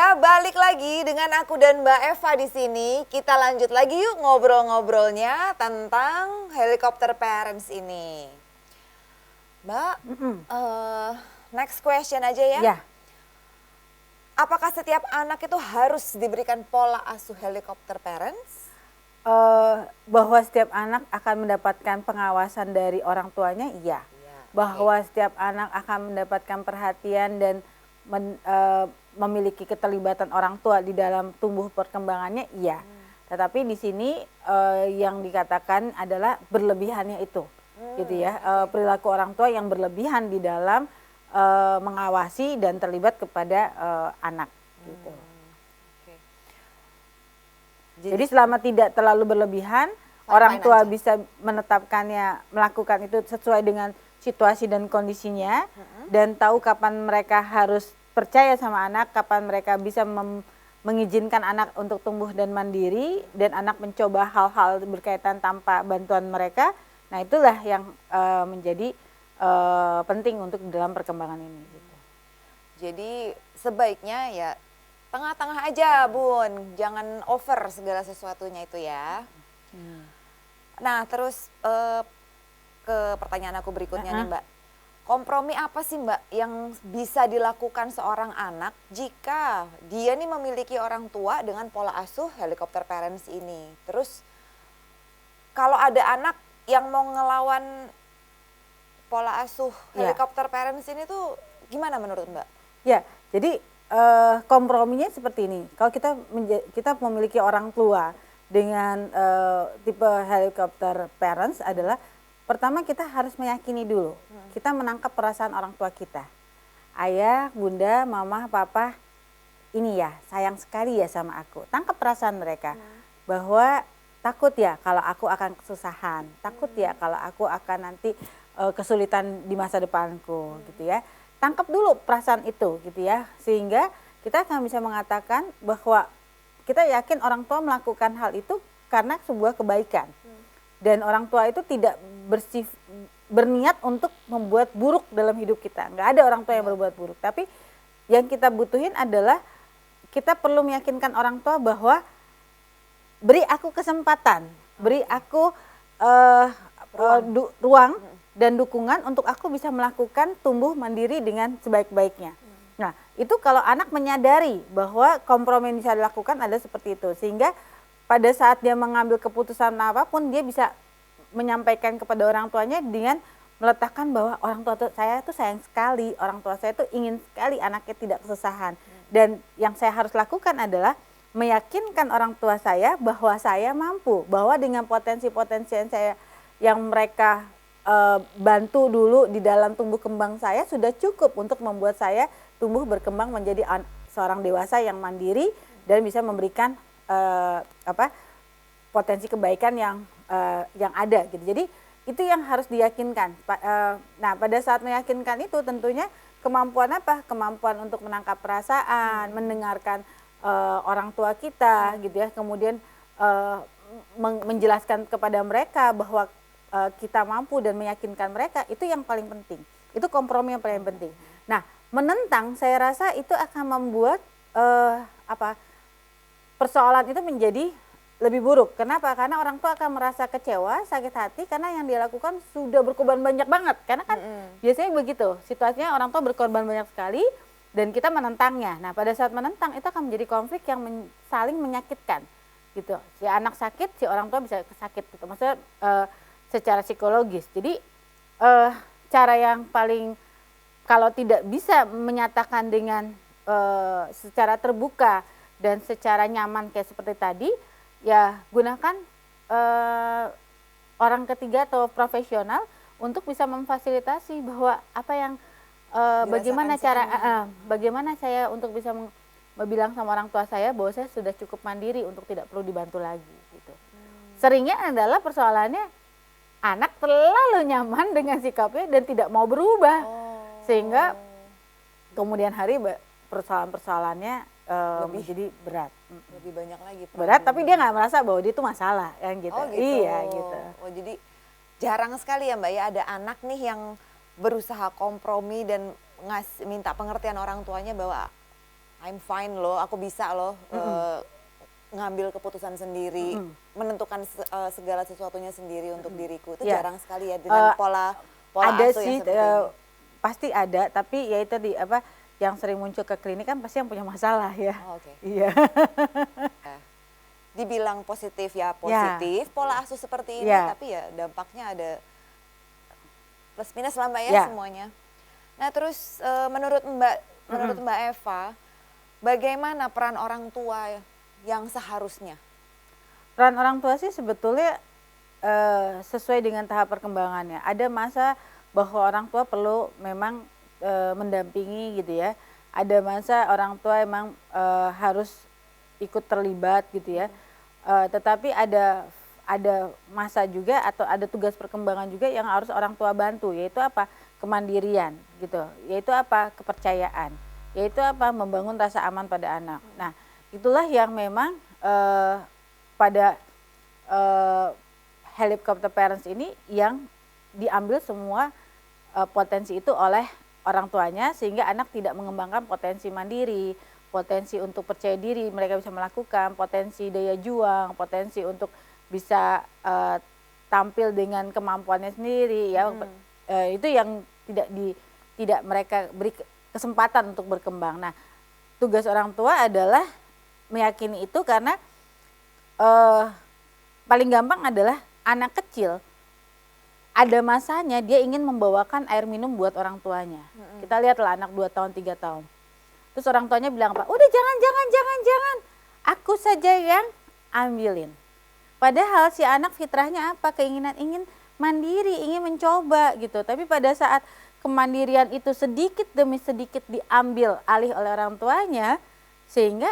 ya, balik lagi dengan aku dan Mbak Eva di sini. Kita lanjut lagi yuk ngobrol-ngobrolnya tentang helikopter parents ini. Mbak, next question aja ya. Ya, Apakah setiap anak itu harus diberikan pola asuh helikopter parents? bahwa setiap anak akan mendapatkan pengawasan dari orang tuanya, iya. Bahwa setiap anak akan mendapatkan perhatian dan memiliki keterlibatan orang tua di dalam tumbuh perkembangannya, iya. Tetapi di sini yang dikatakan adalah berlebihannya itu, gitu ya. Perilaku orang tua yang berlebihan di dalam mengawasi dan terlibat kepada anak, gitu. Jadi selama tidak terlalu berlebihan, orang tua bisa menetapkannya, melakukan itu sesuai dengan situasi dan kondisinya, dan tahu kapan mereka harus percaya sama anak, kapan mereka bisa mengizinkan anak untuk tumbuh dan mandiri, dan anak mencoba hal-hal berkaitan tanpa bantuan mereka. Nah, itulah yang menjadi penting untuk dalam perkembangan ini. Gitu. Jadi sebaiknya ya tengah-tengah aja, Bun. Jangan over segala sesuatunya itu ya. Nah, terus ke pertanyaan aku berikutnya nih, Mbak. Kompromi apa sih, Mbak, yang bisa dilakukan seorang anak jika dia nih memiliki orang tua dengan pola asuh helikopter parents ini? Terus kalau ada anak yang mau ngelawan pola asuh helikopter parents ini tuh gimana menurut Mbak? Ya, jadi komprominya seperti ini. Kalau kita memiliki orang tua dengan tipe helikopter parents adalah pertama kita harus meyakini dulu. Kita menangkap perasaan orang tua kita. Ayah, bunda, mama, papa, ini ya sayang sekali ya sama aku. Tangkap perasaan mereka bahwa takut ya kalau aku akan kesusahan. Takut ya kalau aku akan nanti kesulitan di masa depanku gitu ya. Tangkap dulu perasaan itu gitu ya. Sehingga kita akan bisa mengatakan bahwa kita yakin orang tua melakukan hal itu karena sebuah kebaikan. Dan orang tua itu tidak berniat untuk membuat buruk dalam hidup kita. Nggak ada orang tua yang berbuat buruk. Tapi yang kita butuhin adalah kita perlu meyakinkan orang tua bahwa beri aku kesempatan, beri aku ruang dan dukungan untuk aku bisa melakukan tumbuh mandiri dengan sebaik-baiknya. Nah, itu kalau anak menyadari bahwa kompromi yang bisa dilakukan ada seperti itu. Sehingga pada saat dia mengambil keputusan apapun, dia bisa menyampaikan kepada orang tuanya dengan meletakkan bahwa orang tua saya itu sayang sekali, orang tua saya itu ingin sekali anaknya tidak kesusahan. Dan yang saya harus lakukan adalah meyakinkan orang tua saya bahwa saya mampu, bahwa dengan potensi-potensi yang mereka bantu dulu di dalam tumbuh kembang saya sudah cukup untuk membuat saya tumbuh berkembang menjadi seorang dewasa yang mandiri dan bisa memberikan potensi kebaikan yang ada gitu. Jadi itu yang harus diyakinkan. Nah, pada saat meyakinkan itu tentunya kemampuan apa? Kemampuan untuk menangkap perasaan, mendengarkan orang tua kita gitu ya. Kemudian menjelaskan kepada mereka bahwa kita mampu dan meyakinkan mereka, itu yang paling penting. Itu kompromi yang paling penting. Nah, menentang saya rasa itu akan membuat persoalan itu menjadi lebih buruk. Kenapa? Karena orang tua akan merasa kecewa, sakit hati karena yang dia lakukan sudah berkorban banyak banget. Karena kan biasanya begitu, situasinya orang tua berkorban banyak sekali dan kita menentangnya. Nah, pada saat menentang itu akan menjadi konflik yang saling menyakitkan. Gitu. Si anak sakit, si orang tua bisa sakit gitu. Maksudnya secara psikologis. Jadi cara yang paling kalau tidak bisa menyatakan dengan secara terbuka dan secara nyaman kayak seperti tadi, ya gunakan orang ketiga atau profesional untuk bisa memfasilitasi bahwa apa yang bagaimana saya untuk bisa bilang sama orang tua saya bahwa saya sudah cukup mandiri untuk tidak perlu dibantu lagi gitu. Seringnya adalah persoalannya anak terlalu nyaman dengan sikapnya dan tidak mau berubah. Sehingga kemudian hari persoalan-persoalannya menjadi berat. Lebih banyak lagi. Berat tapi dia nggak merasa bahwa dia itu masalah kan gitu. Oh gitu. Iya gitu. Oh jadi jarang sekali ya Mbak ya ada anak nih yang berusaha kompromi dan minta pengertian orang tuanya bahwa I'm fine loh, aku bisa loh ngambil keputusan sendiri, menentukan segala sesuatunya sendiri untuk diriku. Itu Ya. jarang sekali ya dengan pola Ada asuh sih, yang seperti ini. pasti ada, tapi ya itu yang sering muncul ke klinik kan pasti yang punya masalah ya. Oh, oke. Iya. Dibilang positif ya positif, pola asuh seperti ini, Ya. tapi ya dampaknya ada plus minus lah Mbak ya Ya. semuanya. Nah terus menurut Mbak Eva, bagaimana peran orang tua yang seharusnya? Peran orang tua sih sebetulnya sesuai dengan tahap perkembangannya. Ada masa bahwa orang tua perlu memang mendampingi gitu ya. Ada masa orang tua emang harus ikut terlibat gitu ya. Tetapi ada masa juga atau ada tugas perkembangan juga yang harus orang tua bantu, yaitu apa? Kemandirian gitu. Yaitu apa? Kepercayaan. Yaitu apa? Membangun rasa aman pada anak. Nah, itulah yang memang pada helicopter parents ini yang diambil semua potensi itu oleh orang tuanya, sehingga anak tidak mengembangkan potensi mandiri, potensi untuk percaya diri, mereka bisa melakukan, potensi daya juang, potensi untuk bisa tampil dengan kemampuannya sendiri ya. Itu yang tidak mereka beri kesempatan untuk berkembang. Nah, tugas orang tua adalah meyakini itu, karena paling gampang adalah anak kecil ada masanya dia ingin membawakan air minum buat orang tuanya. Kita lihatlah anak 2 tahun, 3 tahun. Terus orang tuanya bilang apa? Udah jangan. Aku saja yang ambilin. Padahal si anak fitrahnya apa? Keinginan ingin mandiri, ingin mencoba gitu. Tapi pada saat kemandirian itu sedikit demi sedikit diambil alih oleh orang tuanya, sehingga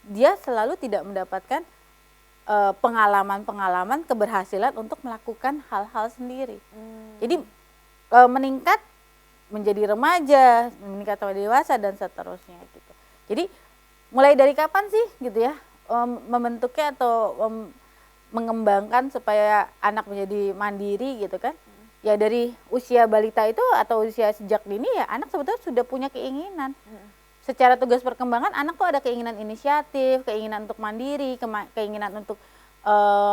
dia selalu tidak mendapatkan pengalaman-pengalaman keberhasilan untuk melakukan hal-hal sendiri. Jadi meningkat menjadi remaja, meningkat menjadi dewasa dan seterusnya gitu. Jadi mulai dari kapan sih gitu ya membentuknya atau mengembangkan supaya anak menjadi mandiri gitu kan? Ya dari usia balita itu atau usia sejak dini ya anak sebetulnya sudah punya keinginan. Secara tugas perkembangan anak tuh ada keinginan inisiatif, keinginan untuk mandiri, keinginan untuk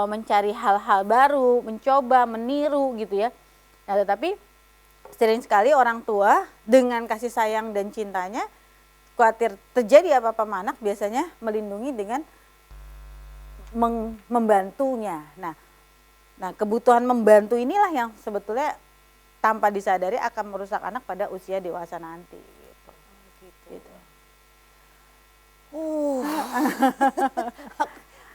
mencari hal-hal baru, mencoba, meniru gitu ya. Nah, tetapi sering sekali orang tua dengan kasih sayang dan cintanya, khawatir terjadi apa-apa sama anak, biasanya melindungi dengan membantunya. Nah, kebutuhan membantu inilah yang sebetulnya tanpa disadari akan merusak anak pada usia dewasa nanti. Gitu.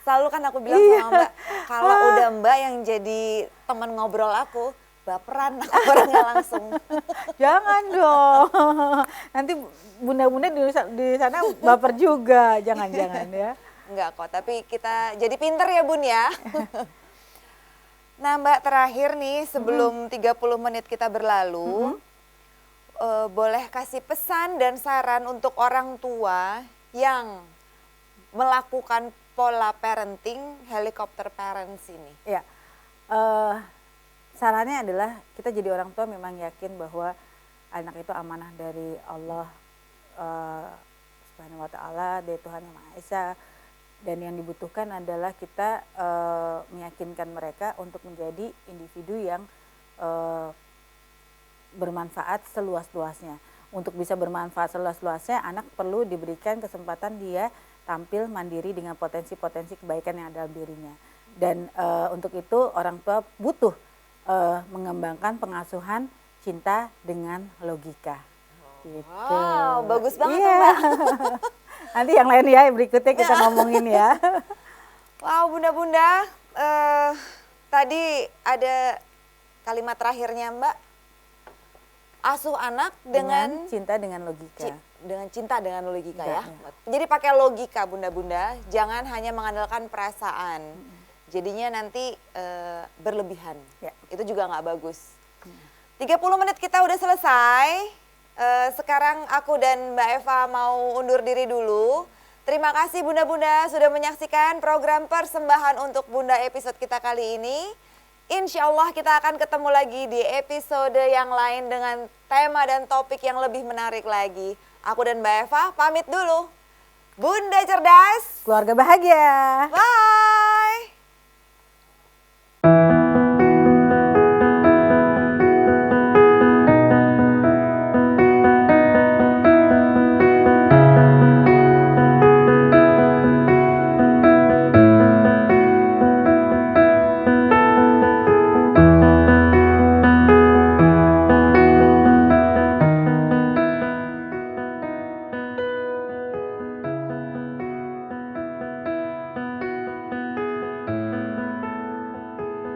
Selalu kan aku bilang sama Mbak, kalau udah Mbak yang jadi teman ngobrol aku, baperan aku orangnya langsung. Jangan dong, nanti bunda-bunda di sana baper juga, jangan ya. Enggak kok, tapi kita jadi pinter ya Bun ya. Nah Mbak, terakhir nih sebelum 30 menit kita berlalu, boleh kasih pesan dan saran untuk orang tua yang melakukan pola parenting helicopter parents ini? Ya, sarannya adalah kita jadi orang tua memang yakin bahwa anak itu amanah dari Allah Subhanahu wa Ta'ala, dari Tuhan Yang Maha Esa, dan yang dibutuhkan adalah kita meyakinkan mereka untuk menjadi individu yang bermanfaat seluas-luasnya. Untuk bisa bermanfaat seluas-luasnya, anak perlu diberikan kesempatan dia tampil mandiri dengan potensi-potensi kebaikan yang ada dalam dirinya. Dan untuk itu orang tua butuh mengembangkan pengasuhan cinta dengan logika. Gitu. Wow, bagus banget Iya. Mbak. Nanti yang lain ya berikutnya kita ngomongin ya. Wow, bunda-bunda, tadi ada kalimat terakhirnya Mbak. Asuh anak dengan cinta dengan logika. Dengan cinta dengan logika ya. Ya. Jadi pakai logika bunda-bunda, jangan hanya mengandalkan perasaan. Jadinya nanti berlebihan. Ya. Itu juga nggak bagus. 30 menit kita udah selesai. Sekarang aku dan Mbak Eva mau undur diri dulu. Terima kasih bunda-bunda sudah menyaksikan program persembahan untuk Bunda episode kita kali ini. Insya Allah kita akan ketemu lagi di episode yang lain dengan tema dan topik yang lebih menarik lagi. Aku dan Mbak Eva pamit dulu. Bunda cerdas, Keluarga bahagia. bye.